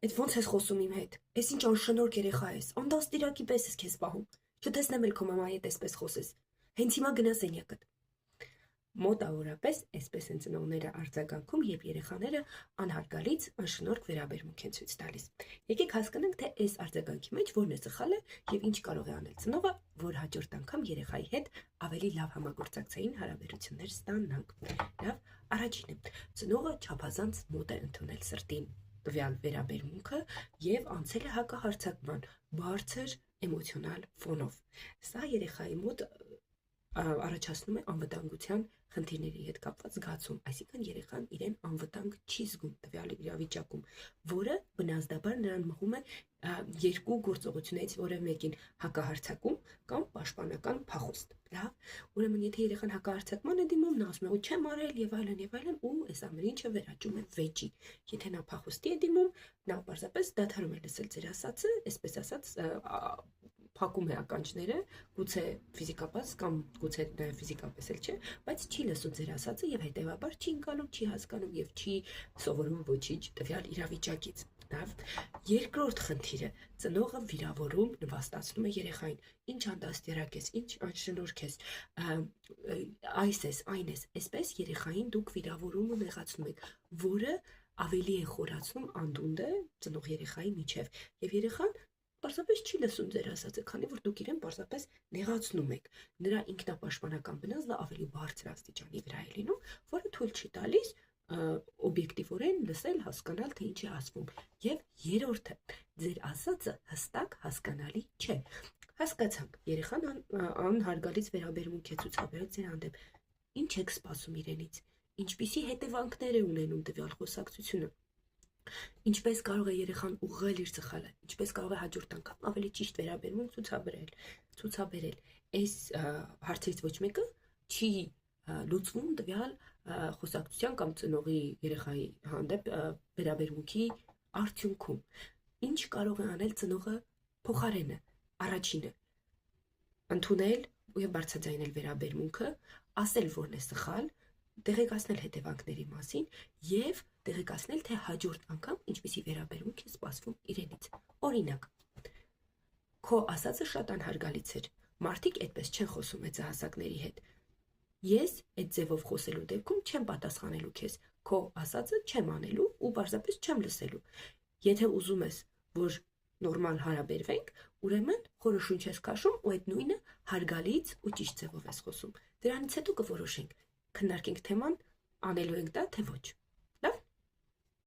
Այդ ոնց ես խոսում իմ հետ։ Էս ինչ անշնորհք երեխա ես։ Անդաստիրակի պես ես քեզ պահում։ Չտեսնեմ էլ քո մամայի հետ էսպես խոսես։ Հենց հիմա գնա սենյակդ։ Մոտավորապես այսպես են ծնողները արձագանքում, երբ երեխաները անհարգալից անշնորհք վերաբերմունք են ցույց տալիս։ Եկեք հասկանանք, թե այս արձագանքի մեջ որն է սխալը եւ ինչ կարող է անել ծնողը, որ հաջորդ անգամ երեխայի հետ ավելի լավ համագործակցային հարաբերություններ ստանանք։ Լավ, առաջինը, ծնողը չափազանց մոտ է ընդունել սրտին տվյալ վերաբերմունքը եւ անցել է հակահարձակման բարձր էմոցիոնալ ֆոնով։ Սա երեխայի մոտ առաջացնում է անվտանգության խնդիրների հետ կապված զգացում, այսինքն երեխան իրեն անվտանգ չի զգում տվյալ իրավիճակում, որը բնազդաբար նրան մղում է երկու գործողություններից որևէ մեկին՝ հակահարձակում կամ պաշտպանական փախուստ։ Լավ, ուրեմն եթե երեխան հակահարձակման է դիմում, նա ասում է՝ «Ու չեմ արել» եւ այլն, ու այս ամեն ինչը վերաճում է վեճի։ Եթե նա փախուստի է դիմում, նա պարզապես դադարում է լսել ձեր ասածը, այսպես ասած, փակում է ականջները, գուցե ֆիզիկապես կամ գուցե նաև ֆիզիկապես էլ չէ, բայց չի լսում ձեր ասածը եւ հետեւաբար չի ընկալում, չի հասկանում եւ չի սովորում ոչինչ տվյալ իրավիճակից։ Լավ, երկրորդ խնդիրը՝ ծնողը վիրավորում, նվաստացնում է երեխային։ Ինչ անդաստիարակ ես, ինչ անշնորհք ես, այս ես, այն ես, այսպես երեխային դուք վիրավորում ու նեղացնում եք, որը ավելի է խորացնում անդունդը ծնող երեխայի միջև եւ երեխան պարզապես չի լսում ձեր ասածը, քանի որ դուք իրեն պարզապես նեղացնում եք։ Նրա ինքնապաշտպանական բնազդը ավելի բարձր աստիճանի վրա է լինում, որը թույլ չի տալիս օբյեկտիվորեն լսել, հասկանալ, թե ինչ է ասվում։ Եվ երրորդը, ձեր ասածը հստակ հասկանալի չէ։ Հասկացանք, երեխան անհարգալից վերաբերմունք է ցուցաբերել ձեր հանդեպ։ Ինչ եք սպասում իրենից։ Ինչպիսի հետևանքներ է ունենում տվյալ խոսակցությունը։ Ինչպես կարող է երեխան ուղղել իր սխալը, ինչպես կարող է հաջորդ անգամ ավելի ճիշտ վերաբերմունք ցուցաբերել։ Այս հարցերից ոչ մեկը չի լուծվում տվյալ խոսակցության կամ ծնողի երեխայի հանդեպ վերաբերմունքի արդյունքում։ Ինչ կարող է անել ծնողը փոխարենը։ Առաջինը՝ ընդունել եւ բարձրաձայնել վերաբերմունքը, ասել որն է սխալ, տեղեկացնել հետևանքների մասին եւ տեղեկացնել, թե հաջորդ անգամ ինչպիսի վերաբերմունք է սպասվում իրենից։ Օրինակ, քո ասածը շատ անհարգալից էր։ Մարդիկ այդպես չեն խոսում մեծահասակների հետ։ Ես այդ ձևով խոսելու դեպքում չեմ պատասխանելու քեզ։ Քո ասածը չեմ անելու ու պարզապես չեմ լսելու։ Եթե ուզում ես, որ նորմալ հարաբերվենք, ուրեմն խորը շունչ ես քաշում ու այդ նույնը հարգալից ու ճիշտ ձևով ես խոսում։ Դրանից հետո կորոշենք, քննարկենք թեման, անելու ենք դա, թե ոչ։